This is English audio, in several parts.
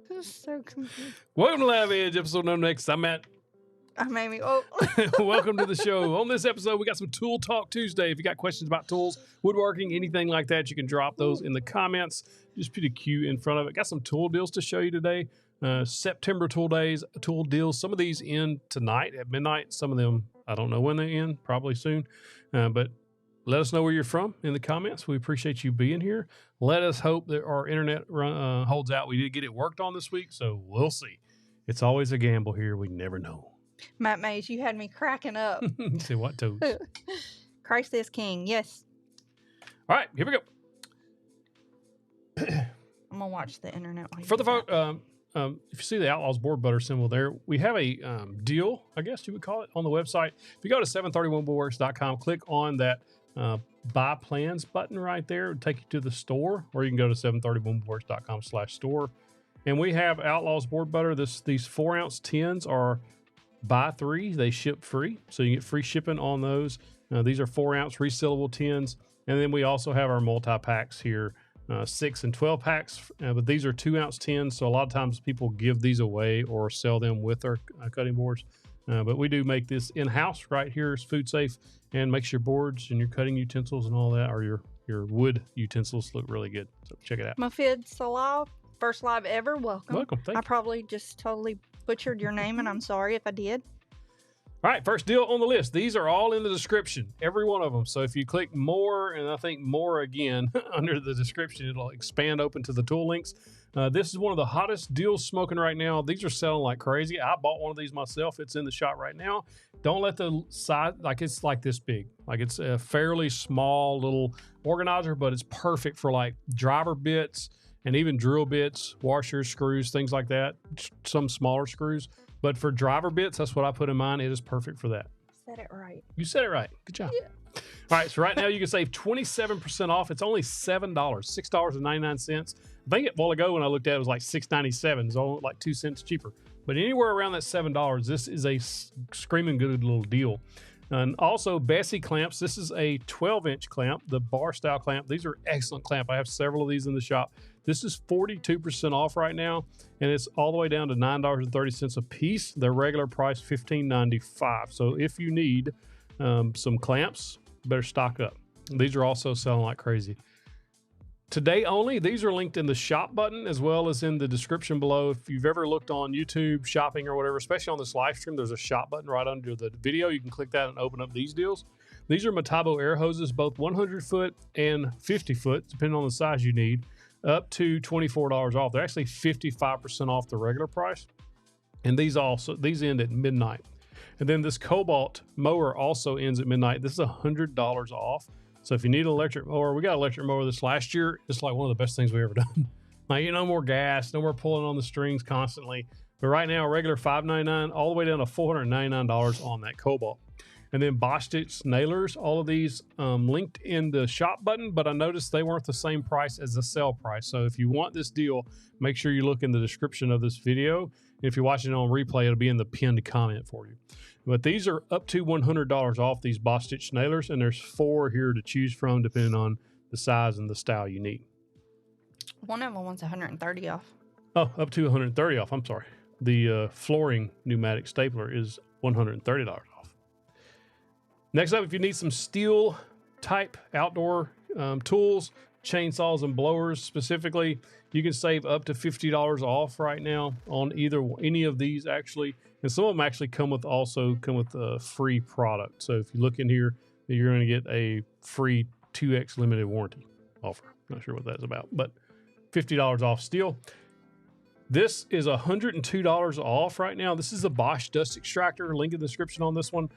I'm so confused. Welcome to Live Edge, episode number next. I'm Matt. I'm Amy. Oh. Welcome to the show. On this episode, we got some Tool Talk Tuesday. If you got questions about tools, woodworking, anything like that, you can drop those in the comments. Just put a Q in front of it. Got some tool deals to show you today. September tool days, tool deals. Some of these end tonight at midnight. Some of them, I don't know when they end, probably soon. But let us know where you're from in the comments. We appreciate you being here. Let us hope that our internet holds out. We did get it worked on this week, so we'll see. It's always a gamble here. We never know. Matt Mays, you had me cracking up. Say what toes? Christ is King. Yes. All right, here we go. I'm going to watch the internet. For the folk, if you see the Outlaws board butter symbol there, we have a deal, I guess you would call it, on the website. If you go to 731woodworks.com, click on that buy plans button right there. It'll take you to the store, or you can go to 731woodworks.com/store. And we have Outlaws board butter. These 4-ounce tins are buy 3. They ship free, so you get free shipping on those. These are 4-ounce resealable tins. And then we also have our multi-packs here, 6 and 12 packs, but these are 2-ounce tins. So a lot of times people give these away or sell them with their cutting boards. But we do make this in-house right here. It's food safe and makes your boards and your cutting utensils and all that, or your wood utensils, look really good. So check it out. Mufid Salah, first live ever. Welcome. Welcome. Thank I you. probably just totally butchered your name, and I'm sorry if I did. All right, first deal on the list. These are all in the description, every one of them. So if you click more, and I think more again under the description, it'll expand open to the tool links. This is one of the hottest deals smoking right now. These are selling like crazy. I bought one of these myself. It's in the shop right now. Don't let the size, like it's like this big. Like it's a fairly small little organizer, but it's perfect for like driver bits and even drill bits, washers, screws, things like that. Some smaller screws. But for driver bits, that's what I put in mine. It is perfect for that. Said it right. You said it right. Good job. Yeah. All right, so right now you can save 27% off. It's only $7, $6.99. I think a while ago when I looked at it, it was like $6.97. It's only like 2 cents cheaper. But anywhere around that $7, this is a screaming good little deal. And also Bessie clamps. This is a 12-inch clamp, the bar style clamp. These are excellent clamp. I have several of these in the shop. This is 42% off right now, and it's all the way down to $9.30 a piece. Their regular price $15.95. So if you need some clamps, better stock up. These are also selling like crazy. Today only, these are linked in the shop button as well as in the description below. If you've ever looked on YouTube shopping or whatever, especially on this live stream, there's a shop button right under the video. You can click that and open up these deals. These are Metabo air hoses, both 100 foot and 50 foot, depending on the size you need, up to $24 off. They're actually 55% off the regular price. And these end at midnight. And then this Cobalt mower also ends at midnight. This is $100 off. So if you need an electric mower, we got an electric mower this last year. It's like one of the best things we've ever done. Like, no more gas, no more pulling on the strings constantly. But right now, regular $599 all the way down to $499 on that Cobalt. And then Bostitch nailers, all of these linked in the shop button, but I noticed they weren't the same price as the sale price. So if you want this deal, make sure you look in the description of this video. And if you're watching it on replay, it'll be in the pinned comment for you. But these are up to $100 off, these Bostitch nailers, and there's 4 here to choose from depending on the size and the style you need. One of them wants 130 off. Oh, up to 130 off. I'm sorry. The flooring pneumatic stapler is $130 off. Next up, if you need some steel type outdoor tools, chainsaws and blowers specifically, you can save up to $50 off right now on any of these actually. And some of them actually come with a free product. So if you look in here, you're going to get a free 2X limited warranty offer. Not sure what that's about, but $50 off steel. This is $102 off right now. This is a Bosch dust extractor. Link in the description on this one.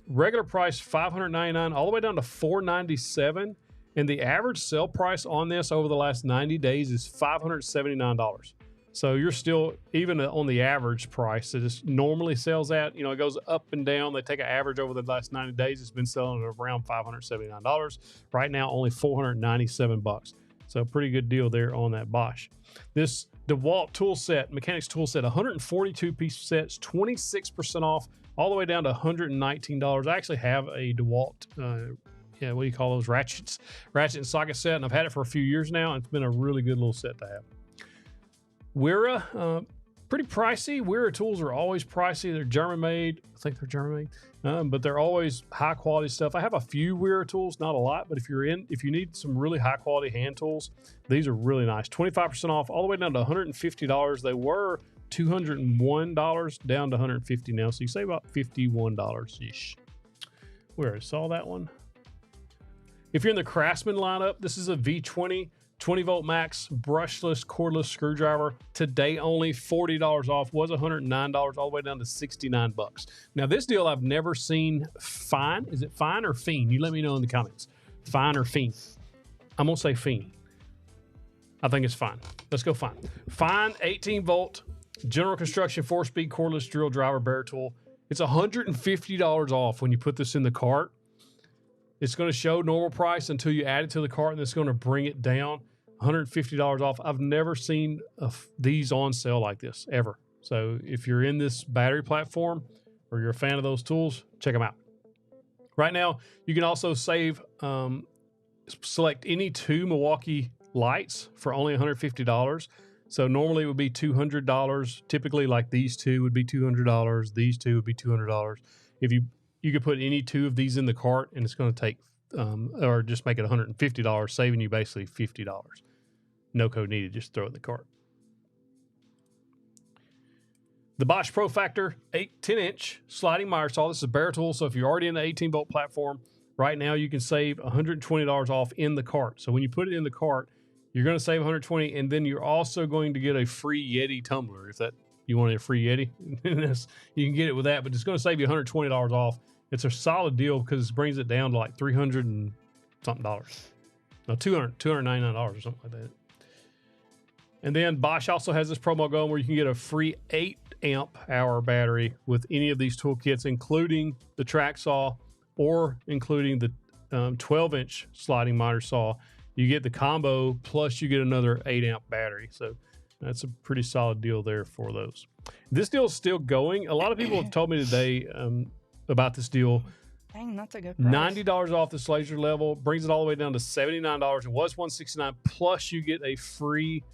Regular price $599 all the way down to $497, and the average sale price on this over the last 90 days is $579. So you're still, even on the average price that it normally sells at, it goes up and down. They take an average over the last 90 days. It's been selling at around $579. Right now, only $497. So pretty good deal there on that Bosch. This DeWalt tool set, mechanics tool set, 142 piece sets, 26% off, all the way down to $119. I actually have a DeWalt, what do you call those, ratchet and socket set, and I've had it for a few years now, and it's been a really good little set to have. Wera, pretty pricey. Wera tools are always pricey. They're German made. I think they're German made, but they're always high quality stuff. I have a few Wera tools, not a lot, but if you need some really high quality hand tools, these are really nice. 25% off, all the way down to $150. They were $201, down to $150 now, so you save about $51 ish. We already saw that one. If you're in the Craftsman lineup, this is a V20 20-volt max brushless cordless screwdriver. Today only $40 off. Was $109, all the way down to $69. Now this deal I've never seen. Fine. Is it fine or fiend? You let me know in the comments. Fine or fiend? I'm gonna say fiend. I think it's fine. Let's go fine. Fine 18-volt general construction 4-speed cordless drill driver bare tool. It's $150 off when you put this in the cart. It's going to show normal price until you add it to the cart, and it's going to bring it down. $150 off. I've never seen these on sale like this ever. So if you're in this battery platform or you're a fan of those tools, check them out. Right now, you can also save, select any 2 Milwaukee lights for only $150. So normally it would be $200. Typically, like these 2 would be $200. These 2 would be $200. If you could put any 2 of these in the cart, and it's going to take, or just make it $150, saving you basically $50. No code needed, just throw it in the cart. The Bosch Pro Factor 10-inch sliding miter saw. This is a bare tool, so if you're already in the 18-volt platform, right now you can save $120 off in the cart. So when you put it in the cart, you're going to save $120, and then you're also going to get a free Yeti tumbler. If that you want a free Yeti, you can get it with that, but it's going to save you $120 off. It's a solid deal because it brings it down to like $300 and something dollars. No, $299 or something like that. And then Bosch also has this promo going where you can get a free 8 amp hour battery with any of these toolkits, including the track saw or including the 12-inch sliding miter saw. You get the combo, plus you get another 8 amp battery. So that's a pretty solid deal there for those. This deal is still going. A lot of people have told me today about this deal. Dang, that's a good price. $90 off this laser level, brings it all the way down to $79. It was $169, plus you get a free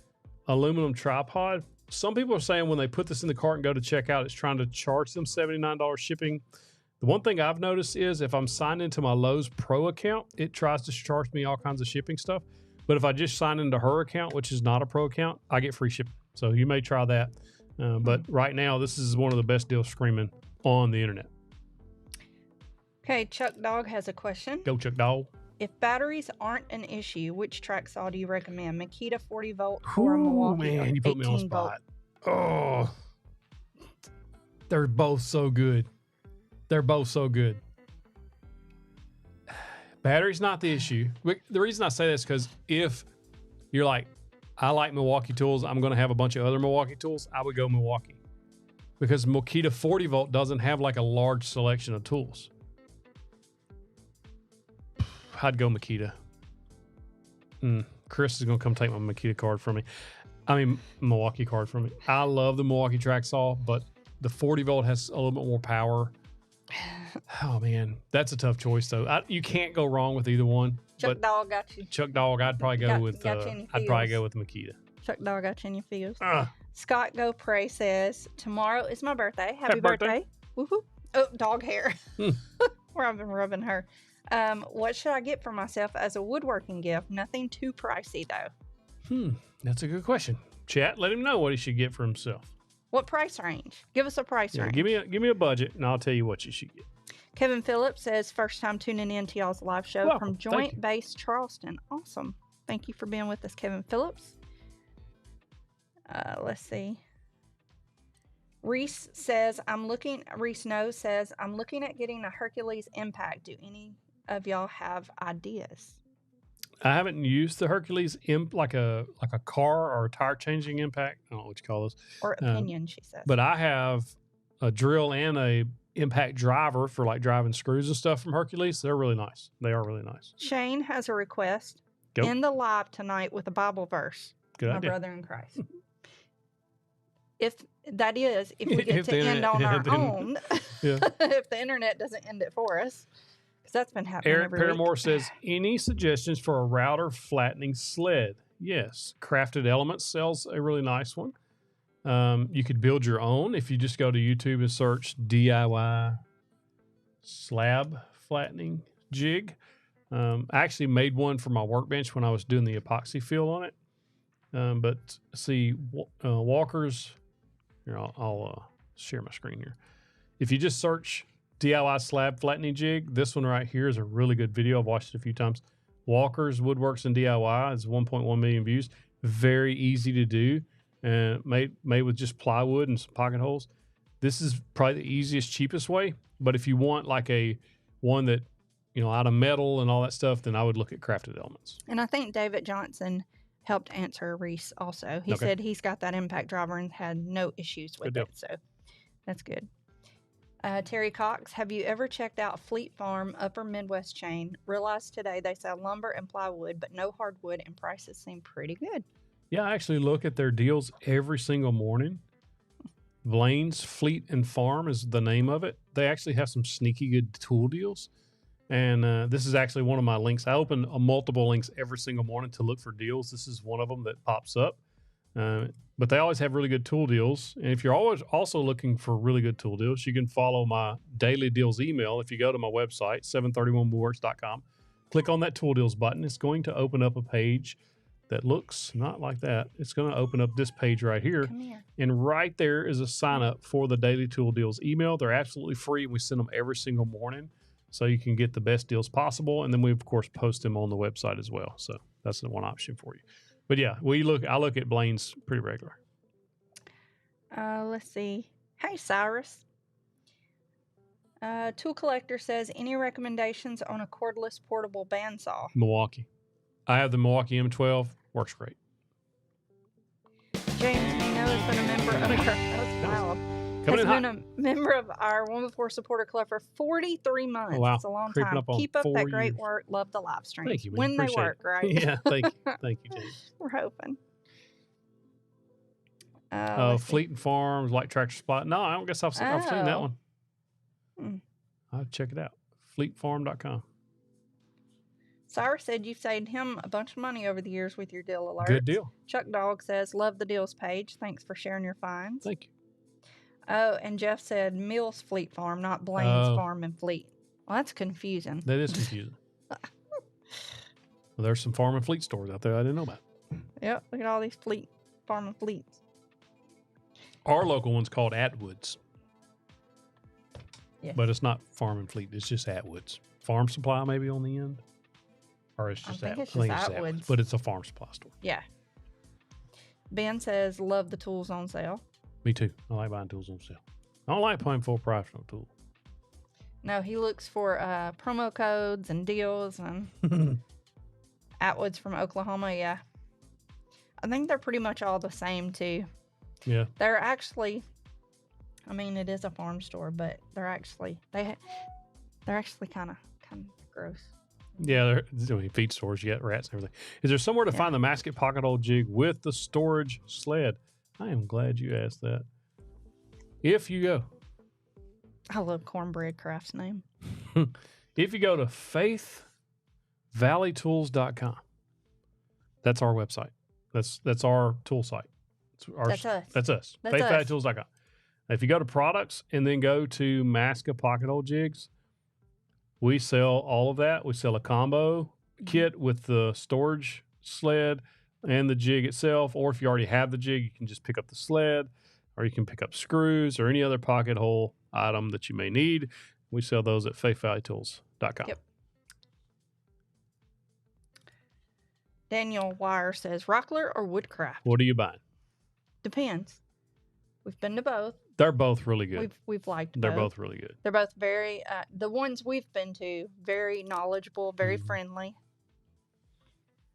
aluminum tripod. Some people are saying when they put this in the cart and go to checkout, it's trying to charge them $79 shipping. The one thing I've noticed is if I'm signed into my Lowe's Pro account, it tries to charge me all kinds of shipping stuff. But if I just sign into her account, which is not a Pro account, I get free shipping. So you may try that. But right now, this is one of the best deals screaming on the internet. Okay, Chuck Dog has a question. Go, Chuck Dog. If batteries aren't an issue, which track saw do you recommend? Makita 40 volt or a Milwaukee? Man, you put me on the spot. Oh, they're both so good. They're both so good. Battery's not the issue. The reason I say this is because if you're like, I like Milwaukee tools, I'm going to have a bunch of other Milwaukee tools, I would go Milwaukee. Because Makita 40 volt doesn't have like a large selection of tools. I'd go Makita. Chris is going to come take my Makita card from me. Milwaukee card from me. I love the Milwaukee track saw, but the 40 volt has a little bit more power. Oh, man. That's a tough choice, though. You can't go wrong with either one. Chuck Dog got you. Chuck Dog, I'd probably go with Makita. Chuck Dog got you in your feels. Scott Go Pray says, tomorrow is my birthday. Happy birthday. Woohoo. Oh, dog hair. Where I've been rubbing her. What should I get for myself as a woodworking gift? Nothing too pricey, though. That's a good question. Chat, let him know what he should get for himself. What price range? Give us a price range. Give me a budget, and I'll tell you what you should get. Kevin Phillips says, first time tuning in to y'all's live show from Joint Base Charleston. Awesome. Thank you for being with us, Kevin Phillips. Let's see. Reese Snow says, I'm looking at getting a Hercules Impact. Do any of y'all have ideas? I haven't used the Hercules like a car or a tire changing impact. I don't know what you call those. Or opinion, she says. But I have a drill and a impact driver for like driving screws and stuff from Hercules. They're really nice. They are really nice. Shane has a request. In the live tonight with a Bible verse. Good idea. My brother in Christ. If we get to end on our own, if the internet doesn't end it for us, because that's been happening every Paramore week. says, any suggestions for a router flattening sled? Yes. Crafted Elements sells a really nice one. You could build your own if you just go to YouTube and search DIY slab flattening jig. I actually made one for my workbench when I was doing the epoxy fill on it. But see, Walkers, here, I'll share my screen here. If you just search DIY slab flattening jig, this one right here is a really good video. I've watched it a few times. Walkers, Woodworks, and DIY is 1.1 million views. Very easy to do, and made with just plywood and some pocket holes. This is probably the easiest, cheapest way. But if you want like one that, out of metal and all that stuff, then I would look at Crafted Elements. And I think David Johnson helped answer Reese also. He said he's got that impact driver and had no issues with it. So that's good. Terry Cox, have you ever checked out Fleet Farm Upper Midwest chain? Realized today they sell lumber and plywood, but no hardwood, and prices seem pretty good. Yeah, I actually look at their deals every single morning. Blaine's Fleet and Farm is the name of it. They actually have some sneaky good tool deals. And this is actually one of my links. I open multiple links every single morning to look for deals. This is one of them that pops up. But they always have really good tool deals. And if you're always also looking for really good tool deals, you can follow my daily deals email. If you go to my website, 731woodworks.com, click on that tool deals button. It's going to open up a page that looks not like that. It's going to open up this page right here. Come here. And right there is a sign up for the daily tool deals email. They're absolutely free. We send them every single morning so you can get the best deals possible. And then we, of course, post them on the website as well. So that's the one option for you. But yeah, I look at Blaine's pretty regular. Let's see. Hey, Cyrus. Tool Collector says, any recommendations on a cordless portable bandsaw? Milwaukee. I have the Milwaukee M12. Works great. James Nino has been a member of our One Before Supporter Club for 43 months. Oh, wow. It's a long Creeping time. up on Keep up that 4 great years. work. Love the live streams. Thank you, man. When they Appreciate work, it. right? Yeah, thank you. Thank you, James. We're hoping. Fleet and Farms, like Tractor Supply. No, I don't guess I've seen that one. I'll check it out. Fleetfarm.com. Cyrus said you've saved him a bunch of money over the years with your deal alerts. Good deal. Chuck Dog says, love the deals page. Thanks for sharing your finds. Thank you. Oh, and Jeff said Mills Fleet Farm, not Blaine's Farm and Fleet. Well, that's confusing. That is confusing. Well, there's some farm and fleet stores out there I didn't know about. Yep, look at all these farm and fleets. Our local one's called Atwood's. Yeah. But it's not farm and fleet. It's just Atwood's. Farm Supply maybe on the end? Or it's just Atwood's. I think it's Atwood's. But it's a farm supply store. Yeah. Ben says, love the tools on sale. Me too. I like buying tools on sale. I don't like paying full price on a tool. No, he looks for promo codes and deals and Atwood's from Oklahoma. Yeah. I think they're pretty much all the same too. Yeah. They're actually, I mean, it is a farm store, but they're actually kind of gross. Yeah, they're feed stores. You got rats and everything. Is there somewhere to find the Masket pocket hole jig with the storage sled? I am glad you asked that. If you go. I love Cornbread Craft's name. If you go to faithvalleytools.com, that's our website. That's our tool site. That's us. That's us. Faithvalleytools.com. If you go to products and then go to Masca pocket hole jigs, we sell all of that. We sell a combo kit with the storage sled and the jig itself. Or if you already have the jig, you can just pick up the sled, or you can pick up screws or any other pocket hole item that you may need. We sell those at faithvalleytools.com. Yep. Daniel Wire says, Rockler or Woodcraft? What are you buying? Depends. We've been to both. They're both really good. We've liked They're both really good. They're both very, the ones we've been to, very knowledgeable, very friendly.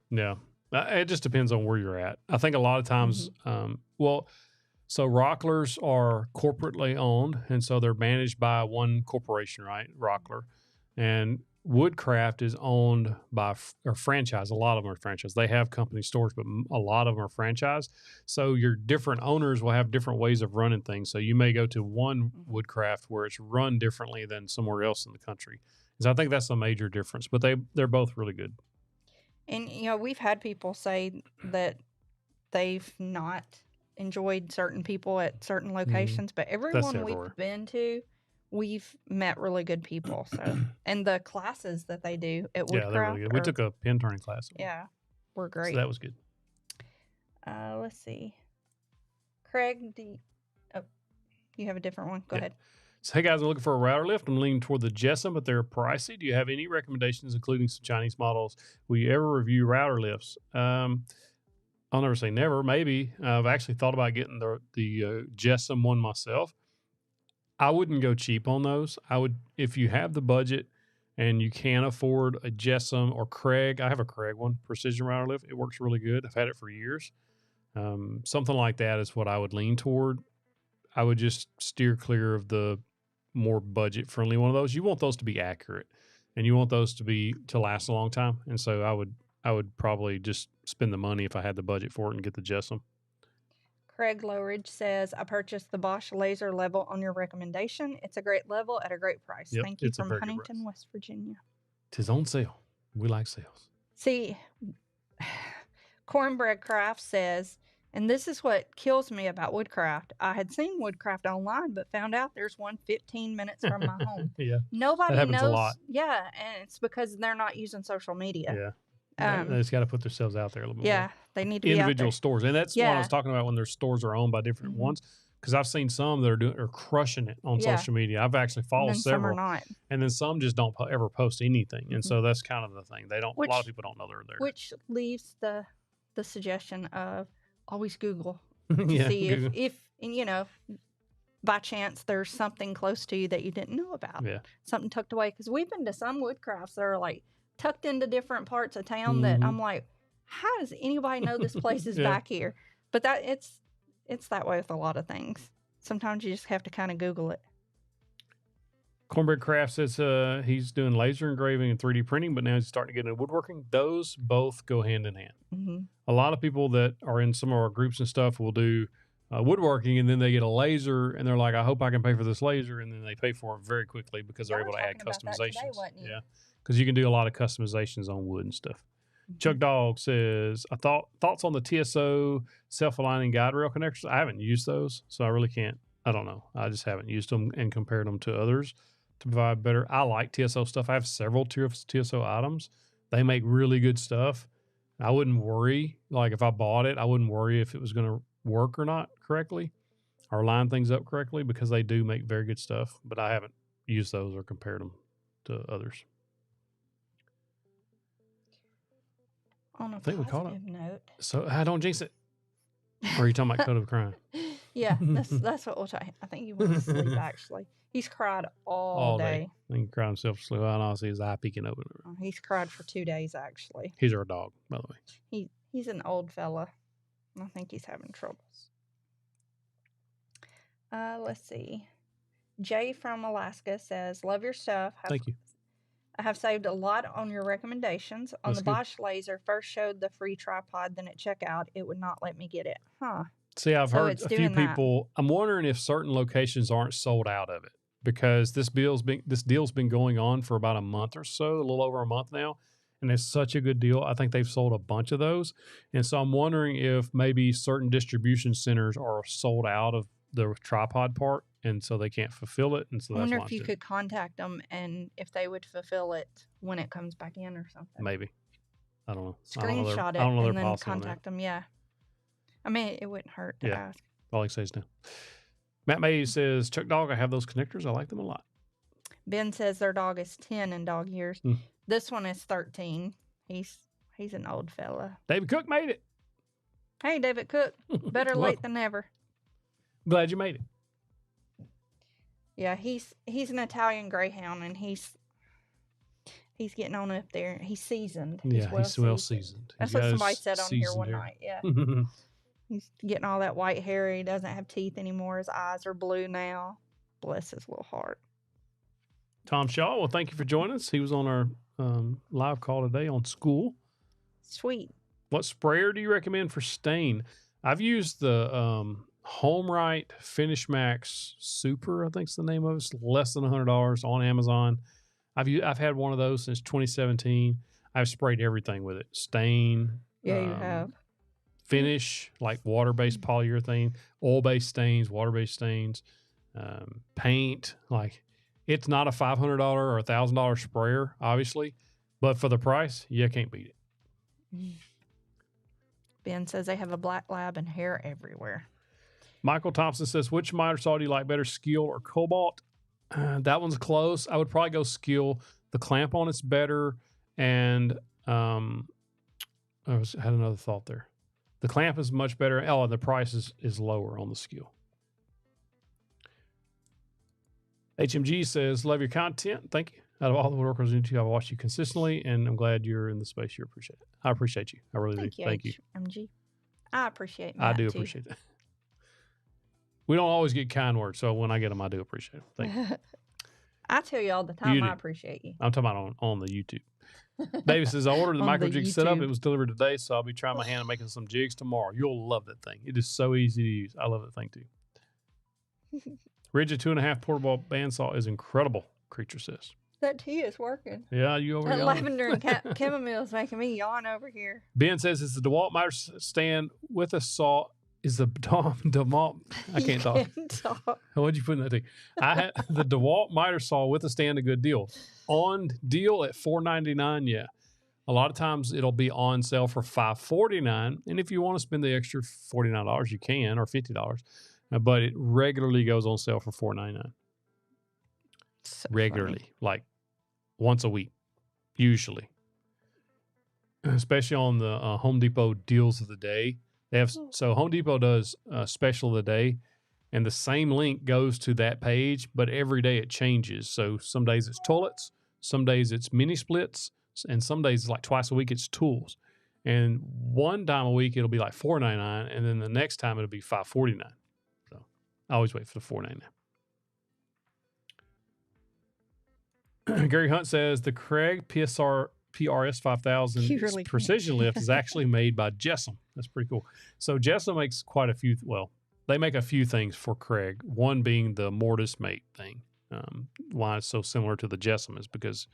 Yeah. It just depends on where you're at. I think a lot of times, so Rocklers are corporately owned, and so they're managed by one corporation, right? Rockler. And Woodcraft is owned by or franchise. A lot of them are franchise. They have company stores, but a lot of them are franchise. So your different owners will have different ways of running things. So you may go to one Woodcraft where it's run differently than somewhere else in the country. So I think that's a major difference. But they're both really good. And we've had people say that they've not enjoyed certain people at certain locations, but everyone we've been to, we've met really good people. So, and the classes that they do at Woodcraft, they're really good. We took a pin turning class. Yeah, were great. So that was good. Let's see. Kreg, you have a different one. Go ahead. So, hey guys, I'm looking for a router lift. I'm leaning toward the Jessam, but they're pricey. Do you have any recommendations, including some Chinese models? Will you ever review router lifts? I'll never say never. Maybe. I've actually thought about getting the Jessam one myself. I wouldn't go cheap on those. I would, if you have the budget and you can afford a Jessam or Kreg. I have a Kreg one, precision router lift. It works really good. I've had it for years. Something like that is what I would lean toward. I would just steer clear of the more budget friendly one of those. You want those to be accurate, and you want those to last a long time. And so I would probably just spend the money if I had the budget for it and get the Jessam. Craig Lowridge says, I purchased the Bosch laser level on your recommendation. It's a great level at a great price. Yep, Thank you from Huntington, West Virginia. 'Tis on sale. We like sales. See, Cornbread Craft says, and this is what kills me about Woodcraft. I had seen Woodcraft online, but found out there's one 15 minutes from my home. Yeah. Nobody that happens knows. A lot. Yeah. And it's because they're not using social media. Yeah. They just got to put themselves out there a little bit more. They need to be individual out there. stores. And that's what I was talking about when their stores are owned by different ones. Because I've seen some that are crushing it on social media. I've actually followed several. Some are not. And then some just don't ever post anything. And so that's kind of the thing. They don't. A lot of people don't know they're there. Which leaves the suggestion of always Google. Yeah, see if by chance there's something close to you that you didn't know about. Yeah. Something tucked away. Because we've been to some Woodcrafts that are like tucked into different parts of town that I'm like, how does anybody know this place is back here? But it's that way with a lot of things. Sometimes you just have to kind of Google it. Cornbread Craft says he's doing laser engraving and 3D printing, but now he's starting to get into woodworking. Those both go hand in hand. Mm-hmm. A lot of people that are in some of our groups and stuff will do woodworking, and then they get a laser, and they're like, I hope I can pay for this laser, and then they pay for it very quickly because they're able to add customizations. Yeah, because you can do a lot of customizations on wood and stuff. Mm-hmm. Chuck Dog says, thoughts on the TSO self-aligning guide rail connectors. I haven't used those, so I really can't. I don't know. I just haven't used them and compared them to others to provide better. I like TSO stuff. I have several TSO items. They make really good stuff. I wouldn't worry, like if I bought it, I wouldn't worry if it was going to work or not correctly or line things up correctly, because they do make very good stuff, but I haven't used those or compared them to others. On a positive note. So I don't jinx it. Or are you talking about Code of Crime? Yeah, that's what we'll try. I think he went to sleep, actually. He's cried all day. I think he cried himself to sleep. I don't see his eye peeking open. He's cried for 2 days, actually. He's our dog, by the way. He's an old fella. I think he's having troubles. Let's see. Jay from Alaska says, love your stuff. Thank you. I have saved a lot on your recommendations. On the Bosch laser, first showed the free tripod, then at checkout, it would not let me get it. Huh. See, I've heard a few people. I'm wondering if certain locations aren't sold out of it, because this deal's been going on for about a month or so, a little over a month now, and it's such a good deal. I think they've sold a bunch of those, and so I'm wondering if maybe certain distribution centers are sold out of the tripod part, and so they can't fulfill it. And so I wonder if you could contact them and if they would fulfill it when it comes back in or something. Maybe. I don't know. Screenshot it and then contact them. Yeah. I mean, it wouldn't hurt to ask. All I can say is no. Matt May says, Chuck Dog, I have those connectors. I like them a lot. Ben says their dog is 10 in dog years. This one is 13. He's an old fella. David Cook made it. Hey, David Cook. Better late than never. Glad you made it. Yeah, he's an Italian Greyhound, and he's getting on up there. He's seasoned. He's well seasoned. That's what somebody said on here one night. Yeah. He's getting all that white hair. He doesn't have teeth anymore. His eyes are blue now. Bless his little heart. Tom Shaw, well, thank you for joining us. He was on our live call today on school. Sweet. What sprayer do you recommend for stain? I've used the HomeRite Finish Max Super, I think is the name of it. It's less than $100 on Amazon. I've had one of those since 2017. I've sprayed everything with it. Stain. Yeah, you have. finish, like water-based polyurethane, oil-based stains, water-based stains, paint. Like, it's not a $500 or $1,000 sprayer, obviously, but for the price, you can't beat it. Ben says they have a black lab and hair everywhere. Michael Thompson says, which miter saw do you like better, Skil or Cobalt? That one's close. I would probably go Skil. The clamp on it's better, and I had another thought there. The clamp is much better. Oh, and the price is lower on the Skil. HMG says, love your content. Thank you. Out of all the woodworkers on YouTube, I watch you consistently, and I'm glad you're in the space you appreciate it. I appreciate you. I really do. Thank you. HMG. I appreciate that. I do appreciate that. We don't always get kind words, so when I get them, I do appreciate them. Thank you. I tell you all the time, I appreciate you. I'm talking about on the YouTube. Davis says, I ordered the micro jig setup. It was delivered today, so I'll be trying my hand at making some jigs tomorrow. You'll love that thing. It is so easy to use. I love that thing too. Rigid 2.5 portable bandsaw is incredible, Creature says. That tea is working. Yeah, you over here. That lavender and chamomile is making me yawn over here. Ben says, it's the DeWalt miter stand with a saw. Is the DeWalt? I can't talk. What'd you put in that thing? I had the DeWalt miter saw with a stand, a good deal. On deal at $4.99. Yeah, a lot of times it'll be on sale for $5.49, and if you want to spend the extra $49, you can, or $50. But it regularly goes on sale for $4.99. So regularly, funny. Like once a week, usually. Especially on the Home Depot deals of the day. They have, so Home Depot does special of the day, and the same link goes to that page, but every day it changes. So some days it's toilets, some days it's mini splits, and some days it's like twice a week it's tools. And one time a week it'll be like $4.99, and then the next time it'll be $5.49. So I always wait for the $4.99. Gary Hunt says the Kreg PRS 5000 precision lift is actually made by Jessam. That's pretty cool. So Jessam makes quite a few. Well, they make a few things for Kreg. One being the mortise mate thing. Why it's so similar to the Jessam is because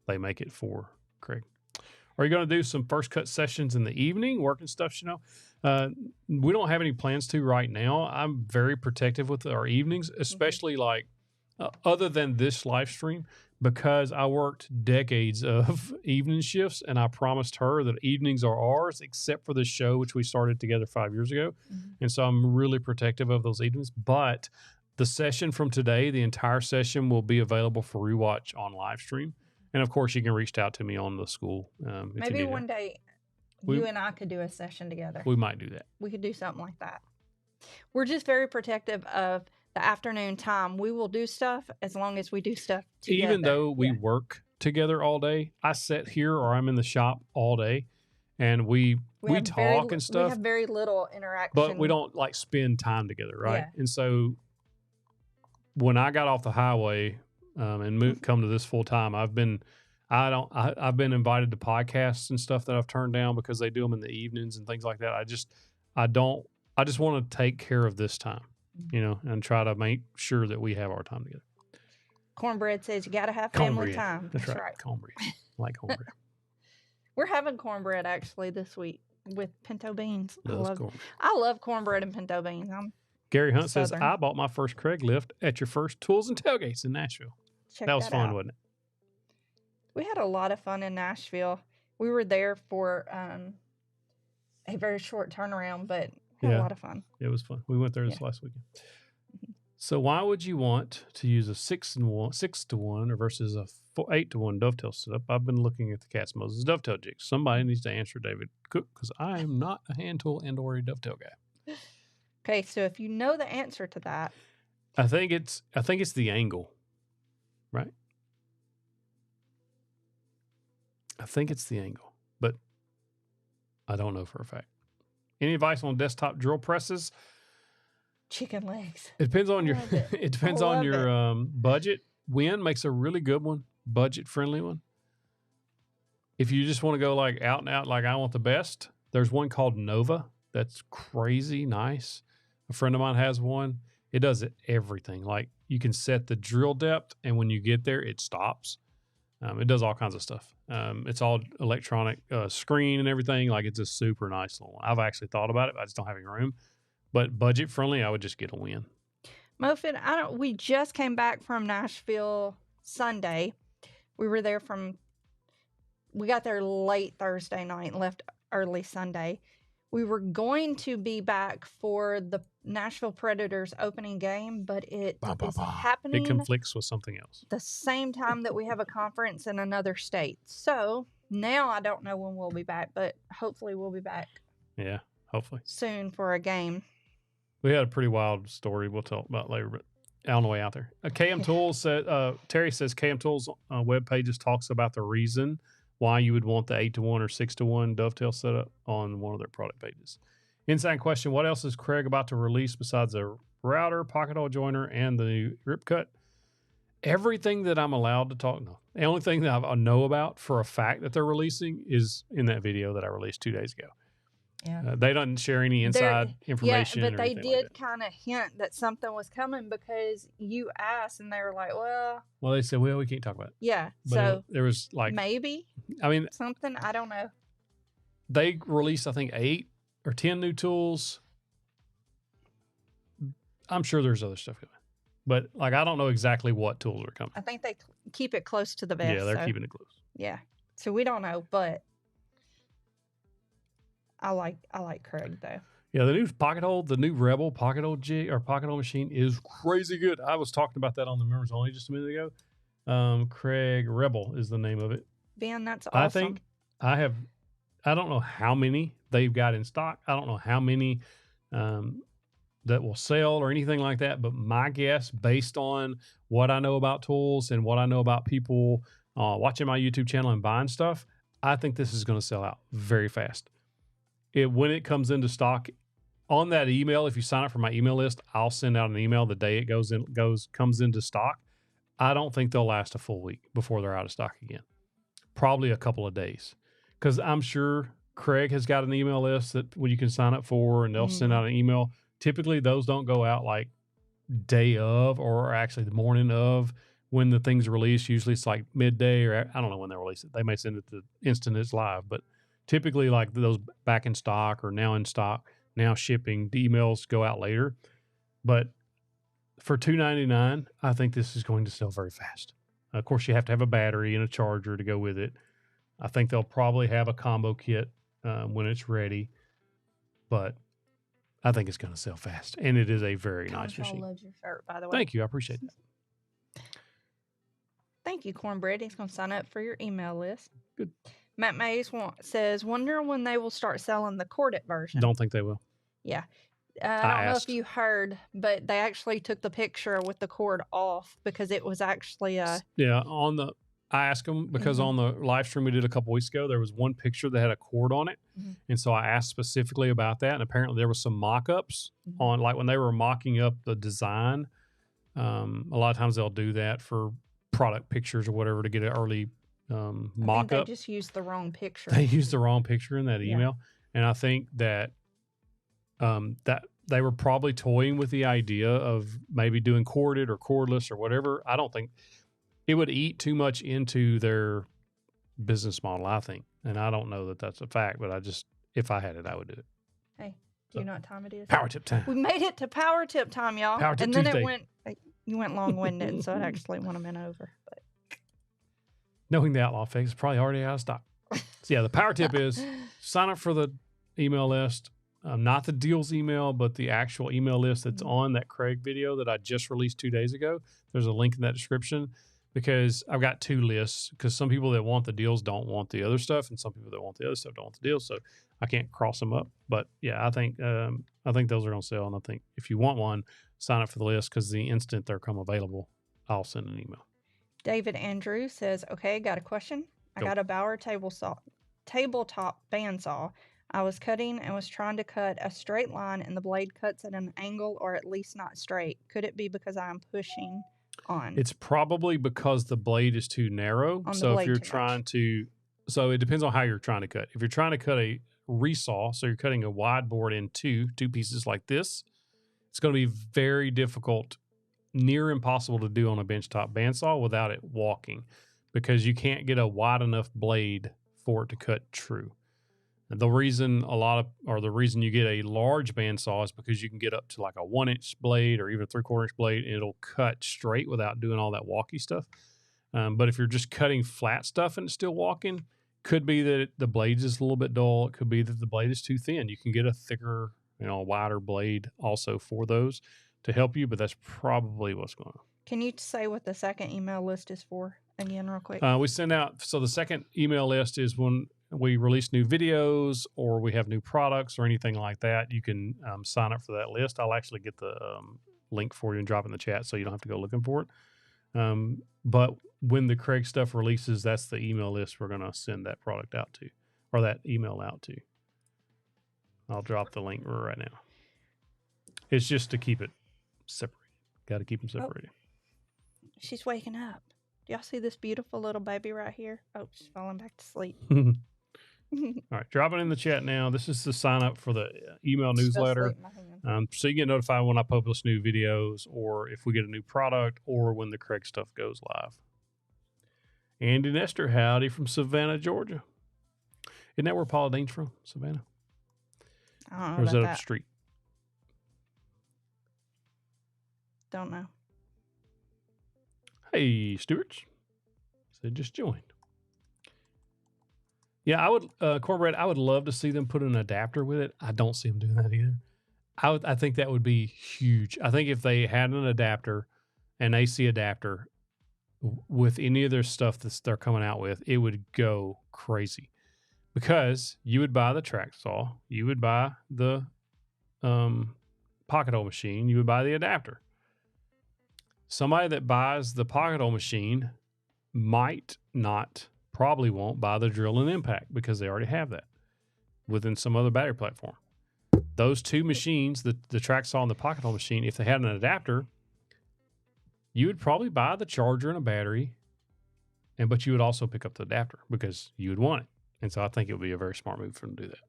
they make it for Kreg. Are you going to do some first cut sessions in the evening, working stuff? We don't have any plans to right now. I'm very protective with our evenings, especially like other than this live stream, because I worked decades of evening shifts, and I promised her that evenings are ours, except for this show, which we started together 5 years ago. Mm-hmm. And so I'm really protective of those evenings. But the session from today, the entire session will be available for rewatch on live stream. And of course, you can reach out to me on the school. Maybe one day you and I could do a session together. We might do that. We could do something like that. We're just very protective of the afternoon time. We will do stuff as long as we do stuff together. Even though we work together all day, I sit here or I'm in the shop all day, and we talk and stuff. We have very little interaction. But we don't like spend time together, right? Yeah. And so when I got off the highway and come to this full time, I've been invited to podcasts and stuff that I've turned down because they do them in the evenings and things like that. I just want to take care of this time. And try to make sure that we have our time together. Cornbread says you got to have family time. That's right. Cornbread. I like cornbread. We're having cornbread actually this week with pinto beans. I love cornbread and pinto beans. Gary Hunt says, I bought my first Kreg lift at your first Tools and Tailgates in Nashville. That was fun, wasn't it? We had a lot of fun in Nashville. We were there for a very short turnaround, but a lot of fun. It was fun. We went there this last weekend. So why would you want to use a 6-to-1 or versus a 8-to-1 dovetail setup? I've been looking at the Cat's Moses dovetail jigs. Somebody needs to answer David Cook, because I am not a hand tool and or a dovetail guy. Okay, so if you know the answer to that, I think it's the angle, right? I think it's the angle, but I don't know for a fact. Any advice on desktop drill presses? Chicken legs. It depends on your it depends on your budget. Win makes a really good one, budget friendly one. If you just want to go like out and out, like I want the best, there's one called Nova that's crazy nice. A friend of mine has one. It does everything. Like you can set the drill depth, and when you get there, it stops. It does all kinds of stuff. It's all electronic screen and everything. Like, it's a super nice little one. I've actually thought about it. I just don't have any room. But budget friendly, I would just get a Win. Mofin, we just came back from Nashville Sunday. We were there we got there late Thursday night and left early Sunday. We were going to be back for the Nashville Predators opening game, but it is happening. It conflicts with something else. The same time that we have a conference in another state. So now I don't know when we'll be back, but hopefully we'll be back. Yeah, hopefully. Soon for a game. We had a pretty wild story we'll talk about later, but on the way out there. KM Tools said, Terry says KM Tools web pages talks about the reason why you would want the 8-to-1 or 6-to-1 dovetail setup on one of their product pages. Inside question, what else is Kreg about to release besides a router, pocket hole joiner, and the new rip cut? Everything that I'm allowed to talk, no. The only thing that I know about for a fact that they're releasing is in that video that I released 2 days ago. Yeah. They don't share any inside information. Yeah, but they did like kind of hint that something was coming because you asked and they were like, well, they said, well, we can't talk about it. Yeah. But so there was like, maybe. I mean, something, I don't know. They released, I think, 8 or 10 new tools. I'm sure there's other stuff coming. But like, I don't know exactly what tools are coming. I think they keep it close to the vest. Yeah, they're keeping it close. Yeah. So we don't know, but I like Kreg though. Yeah, the new pocket hole, the new Rebel pocket hole jig or pocket hole machine is crazy good. I was talking about that on the members only just a minute ago. Kreg Rebel is the name of it. Ben, that's awesome. I think I don't know how many they've got in stock. I don't know how many that will sell or anything like that. But my guess, based on what I know about tools and what I know about people watching my YouTube channel and buying stuff, I think this is going to sell out very fast. When it comes into stock on that email, if you sign up for my email list, I'll send out an email the day it comes into stock. I don't think they'll last a full week before they're out of stock again. Probably a couple of days, because I'm sure Kreg has got an email list that you can sign up for, and they'll send out an email. Typically, those don't go out like day of or actually the morning of when the thing's released. Usually, it's like midday or I don't know when they release it. They may send it the instant it's live, but typically, like those back in stock or now in stock, now shipping, the emails go out later. But for $299, I think this is going to sell very fast. Of course, you have to have a battery and a charger to go with it. I think they'll probably have a combo kit when it's ready. But I think it's going to sell fast. And it is a very nice machine. Loves your shirt, by the way. Thank you. I appreciate that. Thank you, Cornbread. He's going to sign up for your email list. Good. Matt Mays says, wonder when they will start selling the corded version. Don't think they will. Yeah. I don't know if you heard, but they actually took the picture with the cord off because it was actually I asked them because on the live stream we did a couple weeks ago, there was one picture that had a cord on it. And so I asked specifically about that. And apparently there was some mock-ups on, like when they were mocking up the design. A lot of times they'll do that for product pictures or whatever to get an early mock-up. They just used the wrong picture. They used the wrong picture in that email. And I think that that they were probably toying with the idea of maybe doing corded or cordless or whatever. I don't think it would eat too much into their business model, I think. And I don't know that that's a fact, but if I had it, I would do it. Hey, do you know what time it is? Power tip time. We made it to power tip time, y'all. Power tip and then Tuesday. You went long-winded, so it actually went a minute over. But knowing the Outlaw Fix is probably already out of stock. So yeah, the power tip is sign up for the email list. Not the deals email, but the actual email list that's on that Kreg video that I just released 2 days ago. There's a link in that description because I've got 2 lists because some people that want the deals don't want the other stuff, and some people that want the other stuff don't want the deals. So I can't cross them up. But yeah, I think those are going to sell. And I think if you want one, sign up for the list because the instant they're come available, I'll send an email. David Andrew says, okay, got a question. I got a Bauer tabletop bandsaw. I was cutting and was trying to cut a straight line and the blade cuts at an angle or at least not straight. Could it be because I'm pushing on? It's probably because the blade is too narrow. So if you're trying to, so it depends on how you're trying to cut. If you're trying to cut a resaw, so you're cutting a wide board in two pieces like this, it's going to be very difficult, near impossible to do on a benchtop bandsaw without it walking. because you can't get a wide enough blade for it to cut true. The reason the reason you get a large bandsaw is because you can get up to like a 1-inch blade or even a 3/4 inch blade, and it'll cut straight without doing all that walky stuff. But if you're just cutting flat stuff and it's still walking, could be that the blade is a little bit dull. It could be that the blade is too thin. You can get a thicker, wider blade also for those to help you, but that's probably what's going on. Can you say what the second email list is for again, real quick? We send out, so the second email list is when we release new videos or we have new products or anything like that. You can sign up for that list. I'll actually get the link for you and drop it in the chat so you don't have to go looking for it. But when the Kreg stuff releases, that's the email list we're going to send that product out to, or that email out to. I'll drop the link right now. It's just to keep it separated. Got to keep them separated. Oh, she's waking up. Do y'all see this beautiful little baby right here? Oh, she's falling back to sleep. All right, drop it in the chat now. This is the sign up for the email newsletter. So you get notified when I publish new videos or if we get a new product or when the Kreg stuff goes live. Andy Nestor, howdy from Savannah, Georgia. Isn't that where Paula Dean's from, Savannah? I don't know. Or is that up the street? Don't know. Hey, Stewarts. Said just joined. Yeah, I would, Cornbread, I would love to see them put an adapter with it. I don't see them doing that either. I think that would be huge. I think if they had an adapter, an AC adapter, with any of their stuff that they're coming out with, it would go crazy. Because you would buy the track saw, you would buy the pocket hole machine, you would buy the adapter. Somebody that buys the pocket hole machine probably won't buy the drill and impact because they already have that within some other battery platform. Those two machines, the track saw and the pocket hole machine, if they had an adapter, you would probably buy the charger and a battery, but you would also pick up the adapter because you would want it. And so I think it would be a very smart move for them to do that.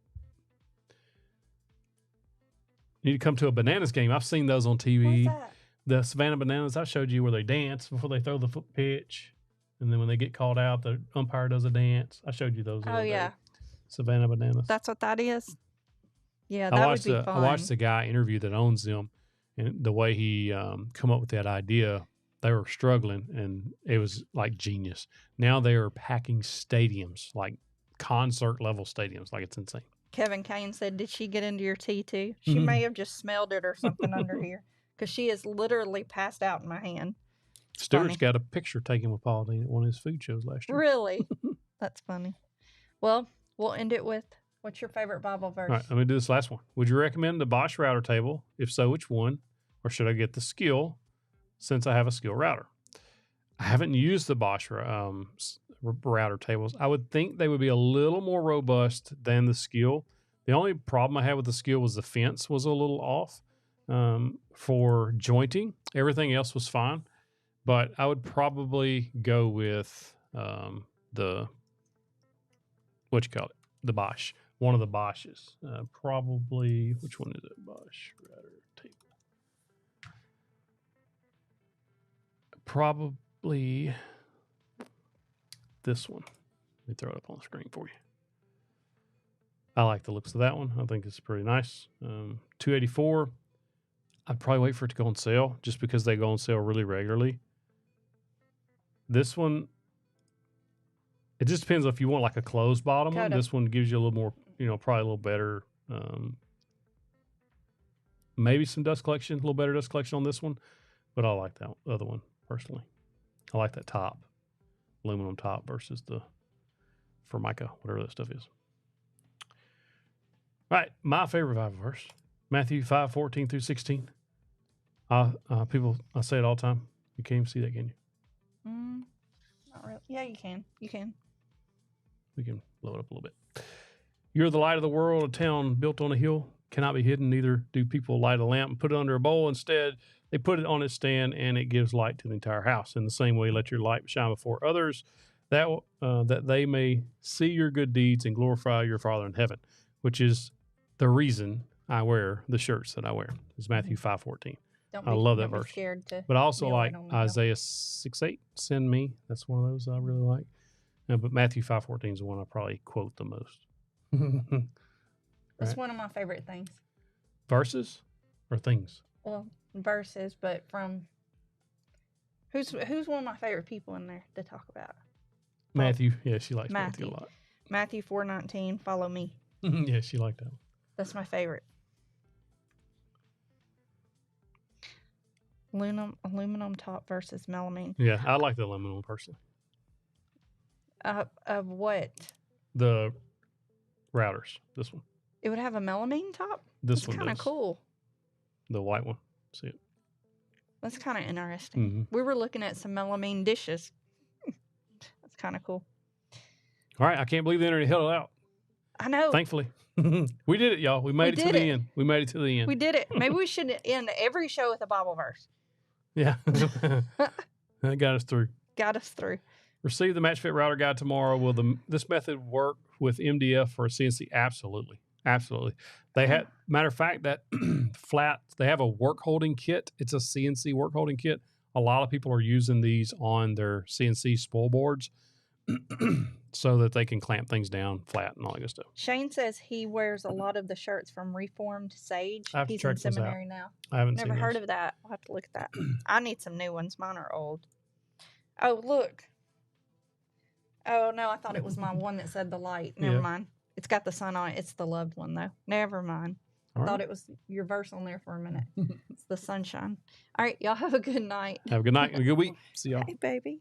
You need to come to a bananas game. I've seen those on TV. What's that? The Savannah Bananas, I showed you where they dance before they throw the foot pitch. And then when they get called out, the umpire does a dance. I showed you those. Oh, yeah. Savannah Bananas. That's what that is? Yeah, that would be fun. I watched the guy interview that owns them, and the way he come up with that idea, they were struggling, and it was like genius. Now they are packing stadiums, like concert-level stadiums. Like, it's insane. Kevin Kane said, did she get into your tea, too? She may have just smelled it or something under here, because she is literally passed out in my hand. Stuart's got a picture taken with Paul Dean at one of his food shows last year. Really? That's funny. Well, we'll end it with, what's your favorite Bible verse? All right, let me do this last one. Would you recommend the Bosch router table? If so, which one? Or should I get the Skill since I have a Skill router? I haven't used the Bosch router tables. I would think they would be a little more robust than the Skill. The only problem I had with the Skill was the fence was a little off for jointing. Everything else was fine. But I would probably go with the Bosch. One of the Bosches. Probably, which one is it? Bosch router table. Probably this one. Let me throw it up on the screen for you. I like the looks of that one. I think it's pretty nice. $284. I'd probably wait for it to go on sale just because they go on sale really regularly. This one, it just depends if you want like a closed bottom one. This one gives you a little more, probably a little better, maybe some dust collection, a little better dust collection on this one. But I like that other one personally. I like that top, aluminum top versus the Formica, whatever that stuff is. All right, my favorite Bible verse, Matthew 5:14 through 16. People, I say it all the time. You can't even see that, can you? Not really. Yeah, you can. You can. We can blow it up a little bit. You're the light of the world. A town built on a hill cannot be hidden. Neither do people light a lamp and put it under a bowl. Instead, they put it on its stand, and it gives light to the entire house. In the same way, let your light shine before others, that they may see your good deeds and glorify your Father in heaven, which is the reason I wear the shirts that I wear. It's Matthew 5:14. Don't be, I love that don't be verse. scared to. But I also kneel like right on the hill. Isaiah 6:8, send me. That's one of those I really like. But Matthew 5:14 is the one I probably quote the most. That's Right. one of my favorite things. Verses or things? Well, verses, but from who's one of my favorite people in there to talk about? Matthew. Yeah, she likes Matthew a lot. Matthew 4:19. Follow me. Yeah, she liked that one. That's my favorite. Aluminum top versus melamine. Yeah, I like the aluminum personally. Of what? The routers. This one. It would have a melamine top? This one kind of does. cool. The white one. See it? That's kind of interesting. Mm-hmm. We were looking at some melamine dishes. That's kind of cool. All right, I can't believe the internet held it out. I know. Thankfully. We did it, y'all. We made it to the end. We made it to the end. We did it. Maybe we should end every show with a Bible verse. Yeah. That got us through. Got us through. Receive the match fit router guide tomorrow. Will this method work with MDF for a CNC? Absolutely. Absolutely. They had, matter of fact, that flat, they have a work holding kit. It's a CNC work holding kit. A lot of people are using these on their CNC spoil boards so that they can clamp things down flat and all that good stuff. Shane says he wears a lot of the shirts from Reformed Sage. I have to He's check in those out. seminary now. I haven't Never seen heard those. of that. I'll have to look at that. I need some new ones. Mine are old. Oh, look. Oh, no, I thought it was my one that said the light. Never mind. It's got the sun on it. It's the loved one, though. Never mind. I thought it was your verse on there for a minute. It's the sunshine. All right, y'all have a good night. Have a good night and a good week. See y'all. Hey, baby.